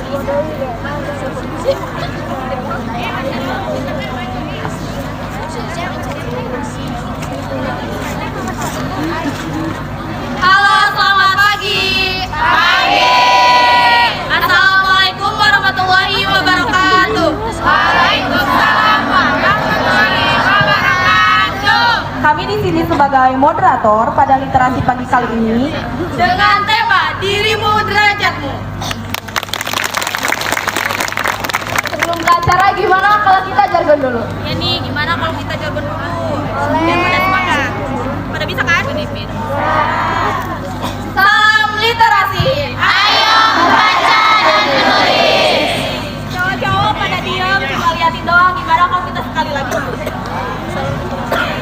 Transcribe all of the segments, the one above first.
Halo, selamat pagi. Pagi. Assalamualaikum warahmatullahi wabarakatuh. Waalaikumsalam warahmatullahi wabarakatuh. Kami di sini sebagai moderator pada literasi pagi kali ini Dengan tema dirimu derajatmu. sebelum ke acara gimana kalau kita jargon dulu? Ya nih, gimana kalau kita jargon dulu? Biar pada semangat. Pada bisa kan? Salam literasi. Ayo membaca dan menulis. Cowok-cowok pada diam, cuma liatin doang. Gimana kalau kita sekali lagi?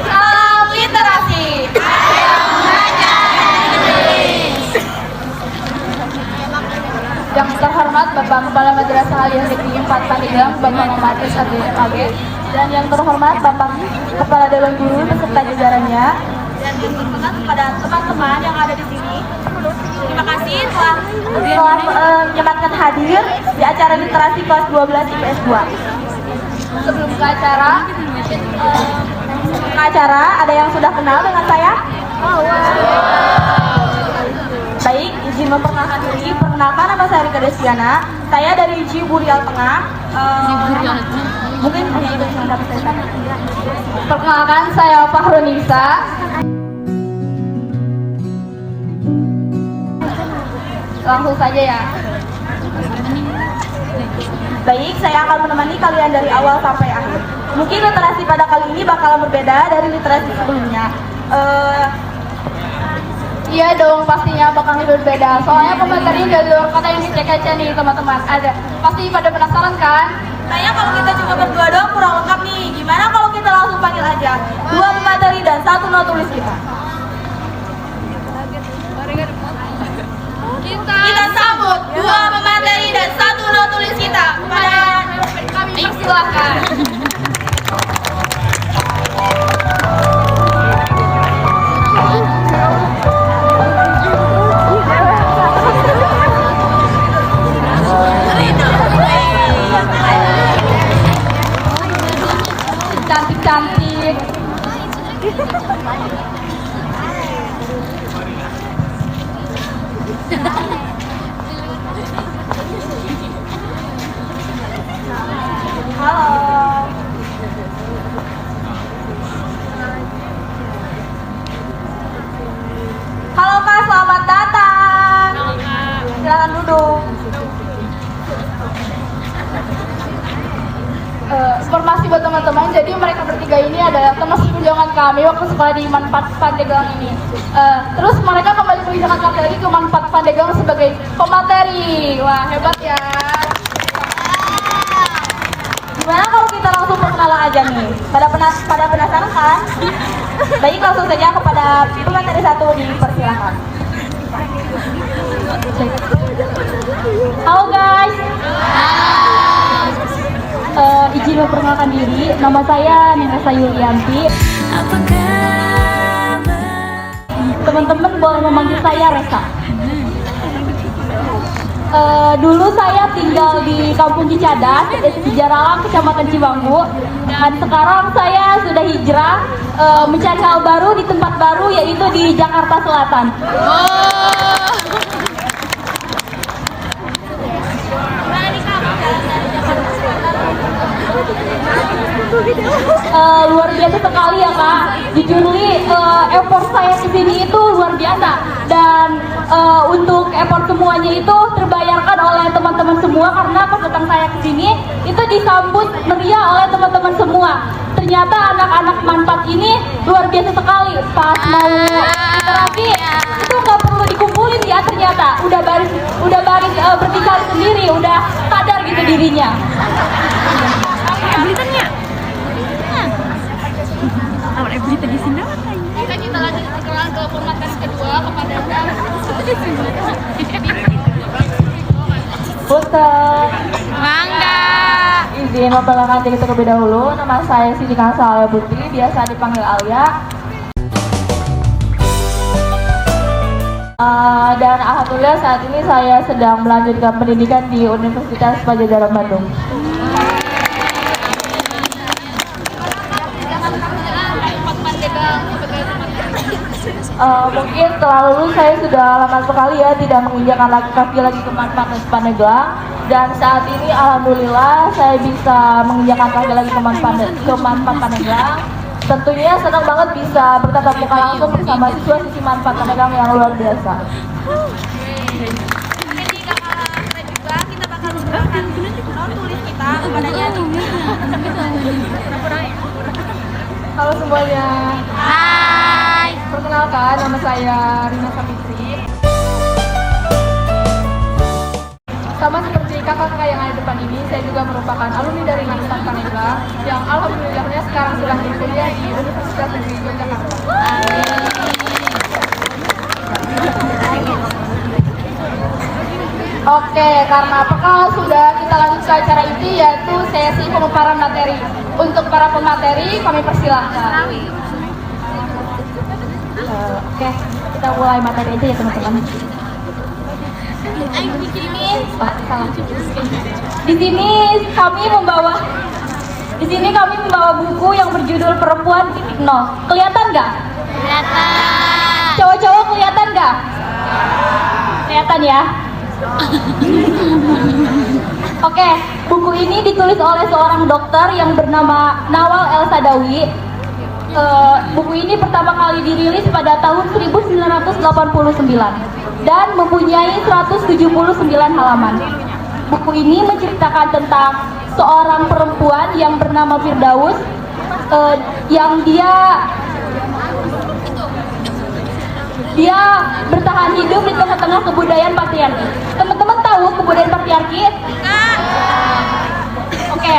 Salam literasi. Ayo membaca dan menulis. Yang terhormat Bapak Kepala Madrasah Aliyah Negeri 4 Pandeglang, Bapak Muhammad SAG, dan yang terhormat Bapak Kepala Dewan Guru beserta jajarannya, Dan yang terhormat kepada teman-teman yang ada di sini. Terima kasih telah menyempatkan hadir di acara literasi kelas 12 IPS 2. Sebelum ke acara ada yang sudah kenal dengan saya? Baik, izin memperkenalkan diri. Perkenalkan, nama saya Rika Desiana. Saya dari Ciburial Tengah. Mungkin hanya itu yang dapat saya sampaikan. Perkenalkan, saya Fahrunisa. Langsung saja ya. Baik, saya akan menemani kalian dari awal sampai akhir. Mungkin literasi pada kali ini bakalan berbeda dari literasi sebelumnya. Iya dong, pastinya bakal berbeda. Soalnya komentarnya dari luar kata yang dicek-cek nih teman-teman. Ada, pasti pada penasaran kan? Kayaknya kalau kita cuma berdua doang kurang lengkap nih. Gimana kalau kita langsung panggil aja 2 pemateri dan 1 not tulis kita? Kita sambut 2 pemateri dan 1 not tulis kita pada kami. Silakan. Cantik-cantik. Halo. Halo Kak, selamat datang. Silakan duduk. Informasi buat teman-teman, jadi mereka bertiga ini adalah teman seperjuangan kami waktu sekolah di Manfaat Pandeglang ini. Terus mereka kembali menginjakan kaki lagi ke Manfaat Pandeglang sebagai pemateri. Wah, hebat ya. Gimana kalau kita langsung perkenalan aja nih? Pada penasaran kan? Baik, langsung saja kepada pemateri 1 dipersilakan. Halo guys. Izin memperkenalkan diri, nama saya Ninesa Yulianti. Teman-teman boleh memanggil saya Resa. Dulu saya tinggal di Kampung Cicadas, di Jaralang, Kecamatan Cibanggu. Dan sekarang saya sudah hijrah mencari hal baru di tempat baru, yaitu di Jakarta Selatan. Luar biasa sekali ya Kak. Jujur nih, effort saya kesini itu luar biasa. Dan untuk effort semuanya itu terbayarkan oleh teman-teman semua, karena pas datang saya kesini itu disambut meriah oleh teman-teman semua. Ternyata anak-anak Manfaat ini luar biasa sekali. Pas mau literasi itu nggak perlu dikumpulin ya, ternyata udah baris berdikari sendiri, udah sadar gitu dirinya. Kita lanjut perkenalan ke pemateri kedua kepada Punten. Mangga. Izin memperkenalkan diri terlebih dahulu. Nama saya Siti Kansa Alia Putri, biasa dipanggil Alia. Dan alhamdulillah saat ini saya sedang melanjutkan pendidikan di Universitas Padjadjaran Bandung. Mungkin setelah lulus saya sudah lama sekali ya tidak menginjakan kaki lagi ke Manfaat Pandeglang, dan saat ini alhamdulillah saya bisa menginjakan kaki lagi ke Manfaat Pandeglang. Tentunya senang banget bisa bertatap muka langsung bersama siswa-siswi Manfaat Pandeglang yang luar biasa. Ini kakak kita juga, kita bakal membacakan tulis kita kepadanya. Halo semuanya. Hai. Perkenalkan, nama saya Rina Sapitri. Sama seperti kakak-kakak yang ada di depan ini, saya juga merupakan alumni dari Manfaat Pandeglang yang alhamdulillahnya sekarang sedang berkuliah di Universitas Negeri Yogyakarta. Oke, karena apakah sudah kita lanjut ke acara inti, yaitu sesi pemaparan materi. Untuk para pemateri, kami persilahkan. Oke, kita mulai materi aja ya teman-teman. Di sini kami membawa buku yang berjudul Perempuan Titik Nol. Kelihatan nggak? Kelihatan. Cowok-cowok kelihatan nggak? Kelihatan ya. Oke, buku ini ditulis oleh seorang dokter yang bernama Nawal El Sadawi. Buku ini pertama kali dirilis pada tahun 1989 dan mempunyai 179 halaman. Buku ini menceritakan tentang seorang perempuan yang bernama Firdaus, yang dia bertahan hidup di tengah-tengah kebudayaan patriarki. Teman-teman tahu kebudayaan patriarki? Oke.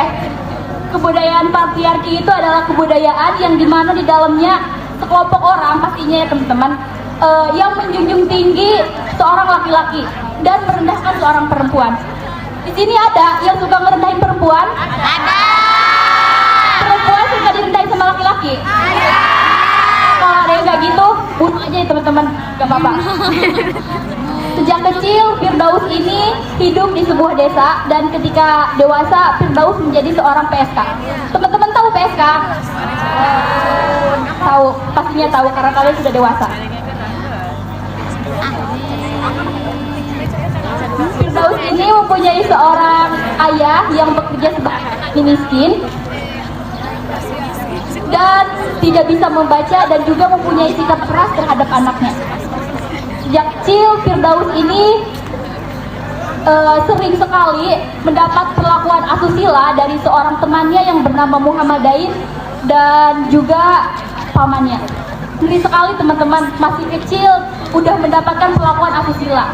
Kebudayaan patriarki itu adalah kebudayaan yang dimana di dalamnya sekelompok orang, pastinya ya teman-teman, yang menjunjung tinggi seorang laki-laki dan merendahkan seorang perempuan. Di sini ada yang suka ngerendahin perempuan? Ada. Perempuan suka direndahin sama laki-laki? Ada. Kalau ada yang kayak gitu, bunuh aja ya teman-teman, gak apa-apa. Sejak kecil, Firdaus ini hidup di sebuah desa, dan ketika dewasa, Firdaus menjadi seorang PSK. Teman-teman tahu PSK? Tahu, pastinya tahu karena kalian sudah dewasa. Firdaus ini mempunyai seorang ayah yang bekerja sebagai petani miskin dan tidak bisa membaca dan juga mempunyai sikap keras terhadap anaknya. Sejak kecil, Firdaus ini sering sekali mendapat perlakuan asusila dari seorang temannya yang bernama Muhammad Dain dan juga pamannya. Ngeri sekali teman-teman, masih kecil udah mendapatkan perlakuan asusila.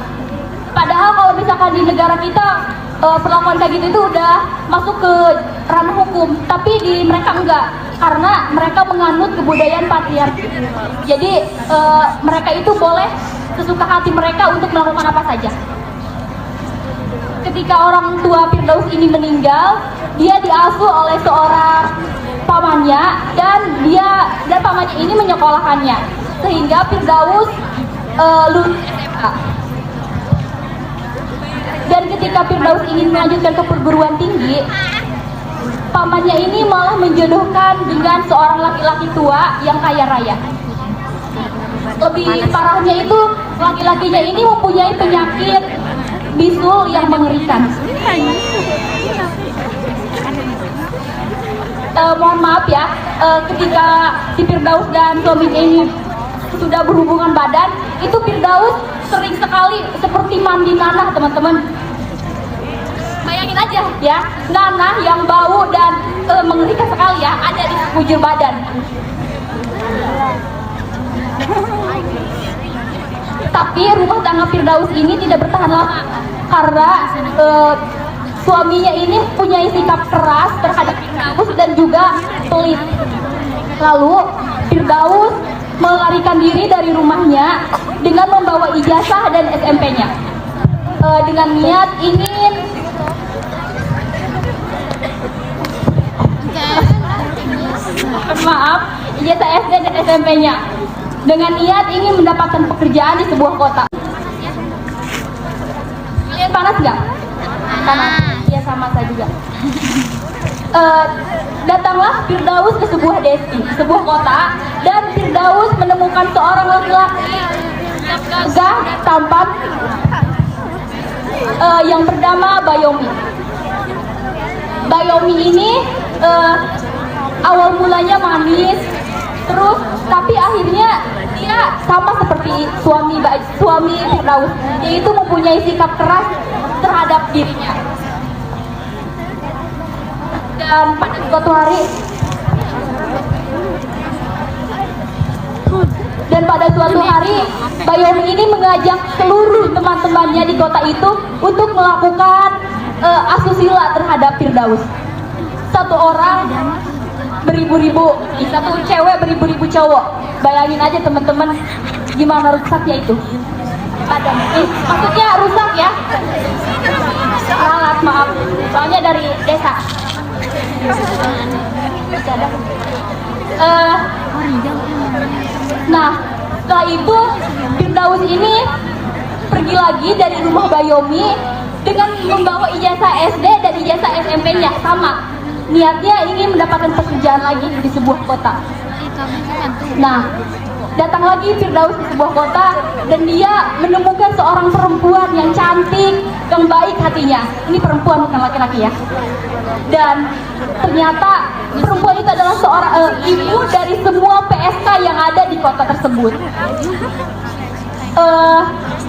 Padahal kalau misalkan di negara kita perlakuan kayak gitu itu udah masuk ke ranah hukum, tapi di mereka enggak, karena mereka menganut kebudayaan patriarki. Jadi mereka itu boleh sesuka hati mereka untuk melakukan apa saja. Ketika orang tua Firdaus ini meninggal, dia diasuh oleh seorang pamannya dan pamannya ini menyekolahkannya sehingga Firdaus lulus SMA. Dan ketika Firdaus ingin melanjutkan ke perguruan tinggi, pamannya ini malah menjodohkan dengan seorang laki-laki tua yang kaya raya. Lebih parahnya itu, laki-lakinya ini mempunyai penyakit bisul yang mengerikan. Mohon maaf ya, ketika si Firdaus dan suaminya ini sudah berhubungan badan, itu Firdaus sering sekali seperti mandi nanah teman-teman. Bayangin aja ya, nanah yang bau dan mengerikan sekali ya, ada di sekujur badan. Tapi rumah tangga Firdaus ini tidak bertahan lama karena suaminya ini punya sikap keras terhadap Firdaus dan juga pelit. Lalu Firdaus melarikan diri dari rumahnya dengan membawa ijazah dan SMP-nya dengan niat ingin ijazah SD dan SMP-nya dengan niat ingin mendapatkan pekerjaan di sebuah kota. Kalian panas nggak? Panas. Iya, sama saya juga. Datanglah Firdaus ke sebuah desa, sebuah kota, dan Firdaus menemukan seorang laki-laki gagah, tampan, yang bernama Bayomi. Bayomi ini awal mulanya manis, terus tapi akhirnya dia sama seperti suami Firdaus, yaitu mempunyai sikap keras terhadap dirinya. Dan pada suatu hari Bayomi ini mengajak seluruh teman-temannya di kota itu untuk melakukan asusila terhadap Firdaus. Satu orang beribu-ribu, satu cewek beribu-ribu cowok. Bayangin aja teman-teman gimana rusaknya itu. Maksudnya rusak ya. Sangat maaf, soalnya dari desa. Nah, setelah itu Firdaus ini pergi lagi dari rumah Bayomi dengan membawa ijazah SD dan ijazah SMP-nya sama. Niatnya ingin mendapatkan pekerjaan lagi di sebuah kota. Nah, datang lagi Firdaus di sebuah kota dan dia menemukan seorang perempuan yang cantik, yang baik hatinya. Ini perempuan bukan laki-laki ya. Dan ternyata perempuan itu adalah seorang ibu dari semua PSK yang ada di kota tersebut.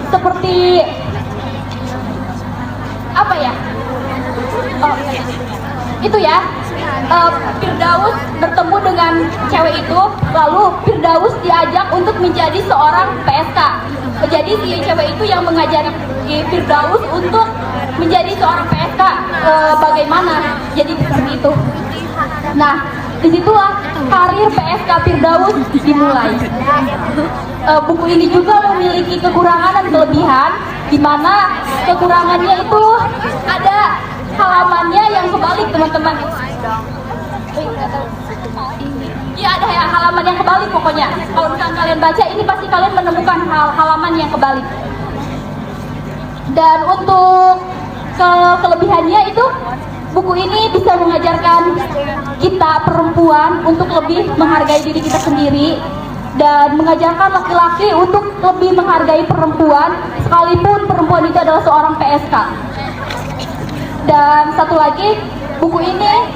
Seperti apa ya? Itu ya. Firdaus bertemu dengan cewek itu, lalu Firdaus diajak untuk menjadi seorang PSK. Jadi si cewek itu yang mengajari Firdaus untuk menjadi seorang PSK, bagaimana jadi seperti itu. Nah, disitulah karir PSK Firdaus dimulai. Buku ini juga memiliki kekurangan dan kelebihan, di mana kekurangannya itu ada halamannya yang kebalik, teman-teman. Ya, ada ya, halaman yang kebalik pokoknya. Kalau misalnya kalian baca ini pasti kalian menemukan halaman yang kebalik. Dan untuk kelebihannya itu buku ini bisa mengajarkan kita perempuan untuk lebih menghargai diri kita sendiri dan mengajarkan laki-laki untuk lebih menghargai perempuan sekalipun perempuan itu adalah seorang PSK. Dan satu lagi, buku ini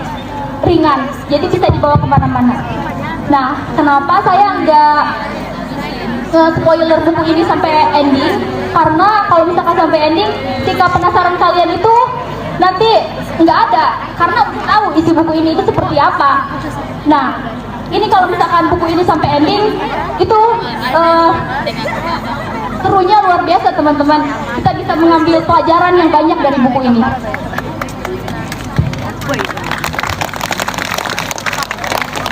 ringan, jadi bisa dibawa kemana-mana. Nah, kenapa saya nggak spoiler buku ini sampai ending? Karena kalau misalkan sampai ending, jika penasaran kalian itu nanti nggak ada, karena udah tahu isi buku ini itu seperti apa. Nah, ini kalau misalkan buku ini sampai ending, itu serunya luar biasa, teman-teman. Kita bisa mengambil pelajaran yang banyak dari buku ini.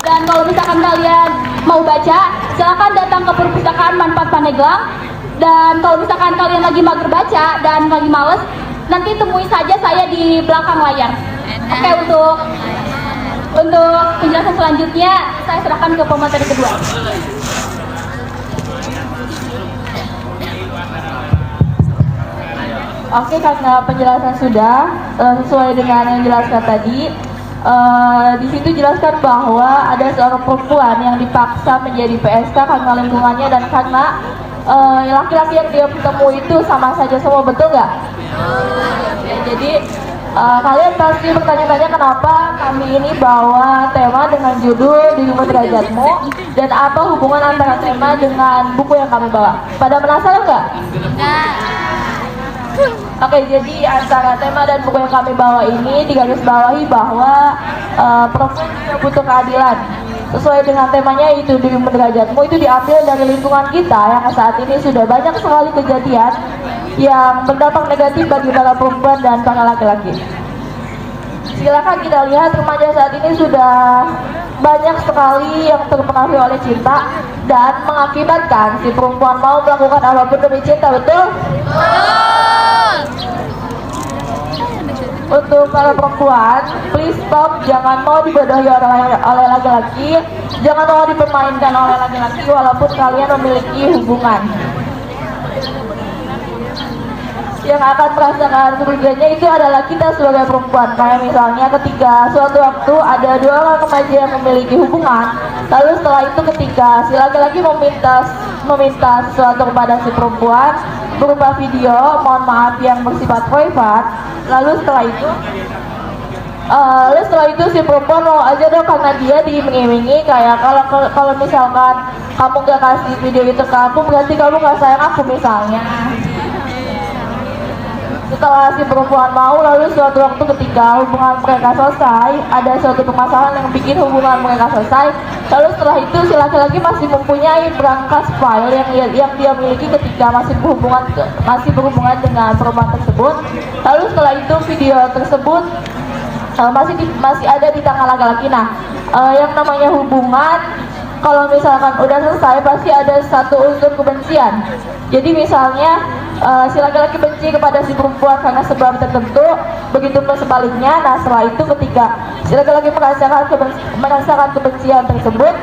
Dan kalau misalkan kalian mau baca, silakan datang ke perpustakaan Manfaat Pandeglang. Dan kalau misalkan kalian lagi mager baca dan lagi males, nanti temui saja saya di belakang layar. Oke, untuk penjelasan selanjutnya saya serahkan ke pemateri kedua. Oke, karena penjelasan sudah sesuai dengan yang dijelaskan tadi. Di situ jelaskan bahwa ada seorang perempuan yang dipaksa menjadi PSK karena lingkungannya dan karena laki-laki yang dia bertemu itu sama saja semua, betul nggak? Ya, jadi kalian pasti bertanya-tanya kenapa kami ini bawa tema dengan judul Dirimu Derajatmu dan apa hubungan antara tema dengan buku yang kami bawa. Pada penasaran nggak? Oke, jadi antara tema dan buku yang kami bawa ini digarisbawahi bahwa perempuan juga butuh keadilan. Sesuai dengan temanya itu Dirimu Derajatmu, itu diambil dari lingkungan kita yang saat ini sudah banyak sekali kejadian yang berdampak negatif bagi para perempuan dan para laki-laki. Silakan kita lihat remaja saat ini sudah banyak sekali yang terpengaruh oleh cinta dan mengakibatkan si perempuan mau melakukan apapun demi cinta, betul? untuk para perempuan, please stop, jangan mau dibodohi oleh laki-laki, jangan mau dipermainkan oleh laki-laki walaupun kalian memiliki hubungan. Yang akan merasakan kerugiannya itu adalah kita sebagai perempuan. Kayak misalnya ketika suatu waktu ada dua orang remaja yang memiliki hubungan, lalu setelah itu ketika si laki-laki meminta sesuatu kepada si perempuan berupa video, mohon maaf yang bersifat private, lalu setelah itu si perempuan mau aja dong karena dia diiming-imingi kayak kalau misalkan kamu gak kasih video itu ke aku berarti kamu gak sayang aku misalnya. Setelah si perempuan mau, lalu suatu waktu ketika hubungan mereka selesai, ada suatu permasalahan yang bikin hubungan mereka selesai. Lalu setelah itu si laki-laki masih mempunyai berangkas file yang dia miliki ketika masih berhubungan dengan perempuan tersebut. Lalu setelah itu video tersebut masih ada di tangan laki-laki. Nah, yang namanya hubungan kalau misalkan udah selesai pasti ada satu unsur kebencian. Jadi misalnya si laki-laki benci kepada si perempuan karena sebab tertentu, begitu pun sebaliknya. Nah setelah itu ketika si laki-laki merasakan kebencian tersebut,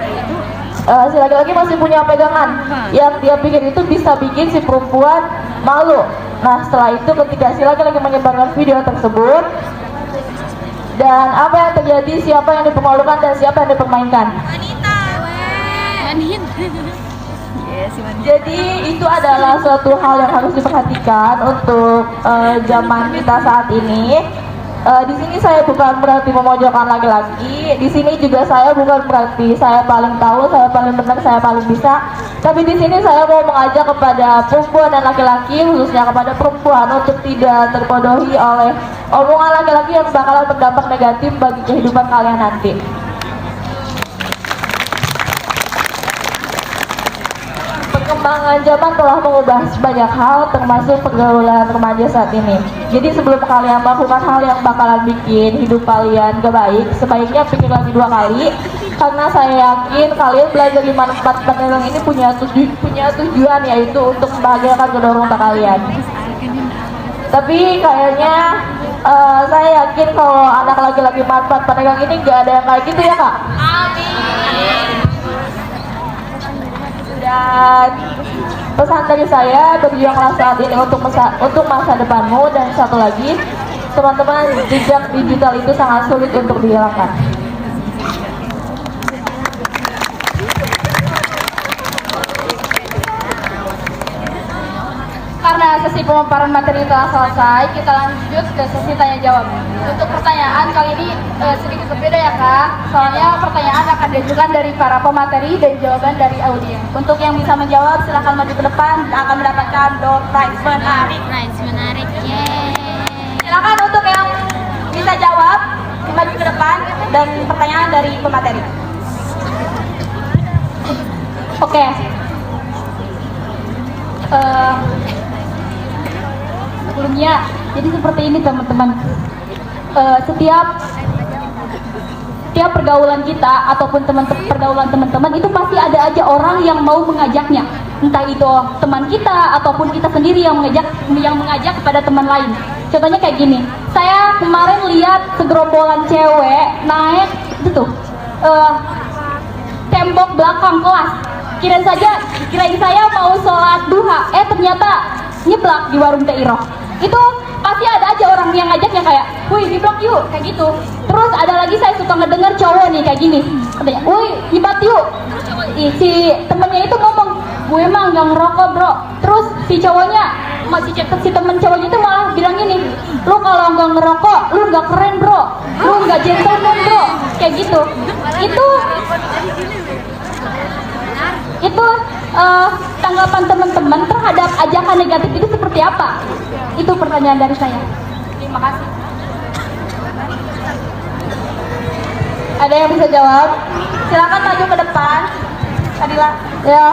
si laki-laki masih punya pegangan yang dia pikir itu bisa bikin si perempuan malu. Nah setelah itu ketika si laki-laki menyebarkan video tersebut, dan apa yang terjadi, siapa yang dipermalukan dan siapa yang dipermainkan. Jadi itu adalah suatu hal yang harus diperhatikan untuk zaman kita saat ini. Di sini saya bukan berarti memojokkan laki-laki. Di sini juga saya bukan berarti saya paling tahu, saya paling benar, saya paling bisa. Tapi di sini saya mau mengajak kepada perempuan dan laki-laki, khususnya kepada perempuan, untuk tidak terbodohi oleh omongan laki-laki yang bakalan berdampak negatif bagi kehidupan kalian nanti. Perkembangan zaman telah mengubah banyak hal, termasuk pergaulan remaja saat ini. Jadi sebelum kalian melakukan hal yang bakalan bikin hidup kalian gak baik, sebaiknya pikir lagi 2 kali. Karena saya yakin kalian belajar di manfaat penerang ini punya tujuan, yaitu untuk membahagiakan kedua orang tua kalian. Tapi kayaknya saya yakin kalau anak laki-laki manfaat penerang ini gak ada yang kayak gitu ya kak? Amin. Dan pesan dari saya, berjuanglah saat ini untuk masa depanmu. Dan satu lagi, teman-teman, jejak digital itu sangat sulit untuk dihilangkan. Karena sesi pemaparan materi telah selesai, kita lanjut ke sesi tanya jawab. Untuk pertanyaan kali ini sedikit berbeda ya kak, soalnya pertanyaan akan diajukan dari para pemateri dan jawaban dari audiens. Untuk yang bisa menjawab silahkan maju ke depan, akan mendapatkan door prize menarik. Silakan untuk yang bisa jawab maju ke depan dan pertanyaan dari pemateri. Oke. Sebelumnya, jadi seperti ini teman-teman. Setiap pergaulan kita ataupun pergaulan teman-teman itu pasti ada aja orang yang mau mengajaknya. Entah itu teman kita ataupun kita sendiri yang mengajak kepada teman lain. Contohnya kayak gini. Saya kemarin lihat segerombolan cewek naik itu tuh tembok belakang kelas. Kirain saya mau sholat duha, ternyata nyeblak di warung Teh Iroh. Itu pasti ada aja orang yang ngajaknya kayak, wih nyeblak yuk, kayak gitu. Terus ada lagi saya suka ngedenger cowok nih kayak gini, katanya, wih nyebat yuk. Si temennya itu ngomong, gue emang gak ngerokok bro. Terus si temen cowoknya itu malah bilang gini, lu kalau gak ngerokok, lu gak keren bro, lu gak gentleman bro, kayak gitu. Itu tanggapan teman-teman terhadap ajakan negatif itu seperti apa? Itu pertanyaan dari saya. Terima kasih. Ada yang bisa jawab? Silakan maju ke depan. Fadila. Ya.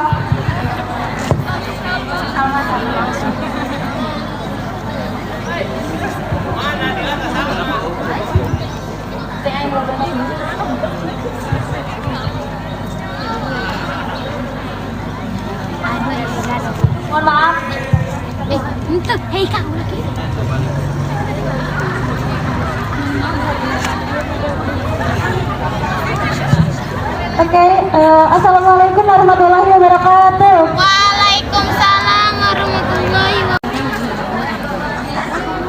Mohon maaf. Hei kak, lagi. warahmatullahi wabarakatuh. Waalaikumsalam warahmatullahi wabarakatuh.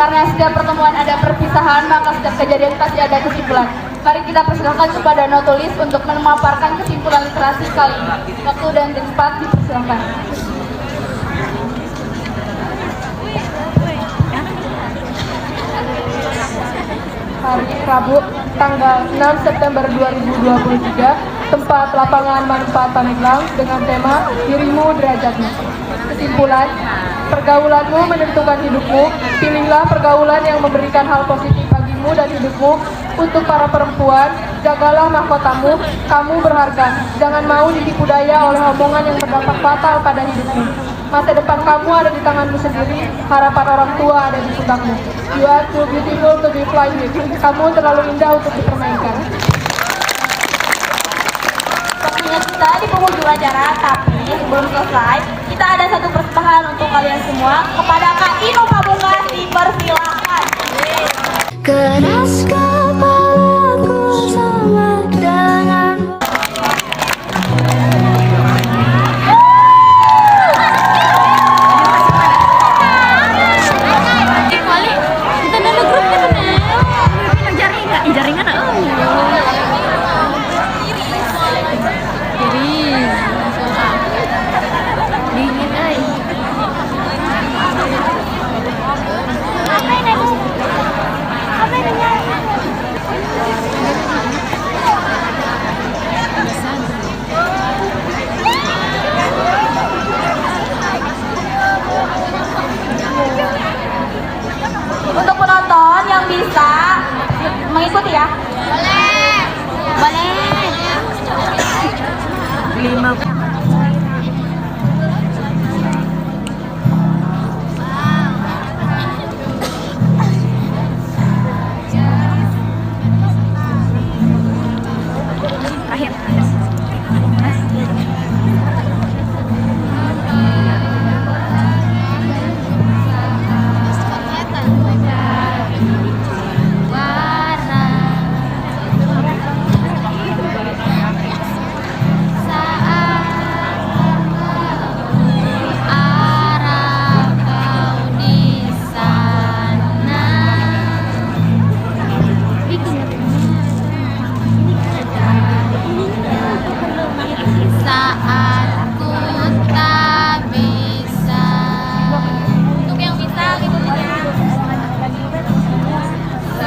Karena setiap pertemuan ada perpisahan, maka setiap kejadian pasti ada kesimpulan. Mari kita persilakan kepada notulis untuk memaparkan kesimpulan literasi kali ini. Waktu dan tempat dipersilakan. Hari Rabu, tanggal 6 September 2023, tempat lapangan manfaat Pandeglang dengan tema Dirimu Derajatmu. Kesimpulan, pergaulanmu menentukan hidupmu. Pilihlah pergaulan yang memberikan hal positif bagimu dan hidupmu. Untuk para perempuan, jagalah mahkotamu, kamu berharga. Jangan mau ditipu daya oleh omongan yang berdampak fatal pada hidupmu. Masa depan kamu ada di tanganmu sendiri, harapan orang tua ada di pundakmu. You are too beautiful to be flying with. Kamu terlalu indah untuk dipermainkan. Waktunya kita di penghujung acara, tapi sebelum selesai, kita ada satu persembahan untuk kalian semua. Kepada Kak Inu Pamungkas, dipersilakan. Keras kepalaku sama dengan Untuk penonton yang bisa mengikuti ya. Boleh.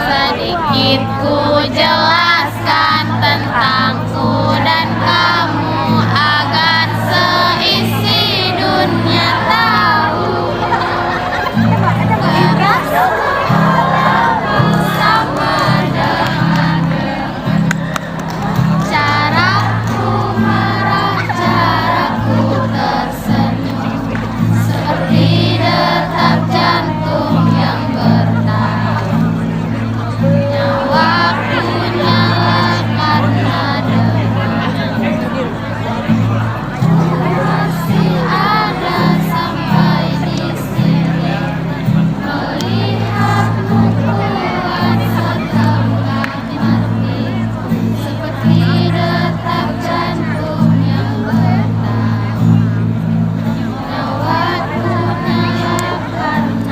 sedikit ku jelaskan tentangku dan kamu agar seisi dunia tahu. Keras kepalaku sama dengan caraku marah, caraku tersenyum, seperti detak jantung yang bertahan. Waktunya karena masih ada sampai di sini, melihatmu kuat setengah mati, seperti detak jantung yang bertahan. Waktunya karena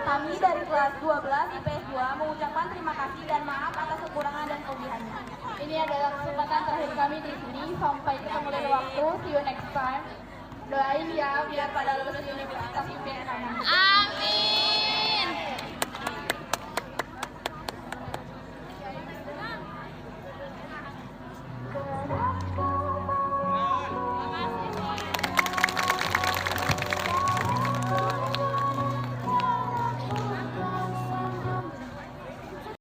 Kami dari kelas 12 IPS 2 mengucapkan terima kasih dan maaf atas kekurangan dan kelebihannya. Ini adalah kesempatan terakhir kami di sini. Sampai ketemu lain waktu. See you next time. Doain ya biar pada lulus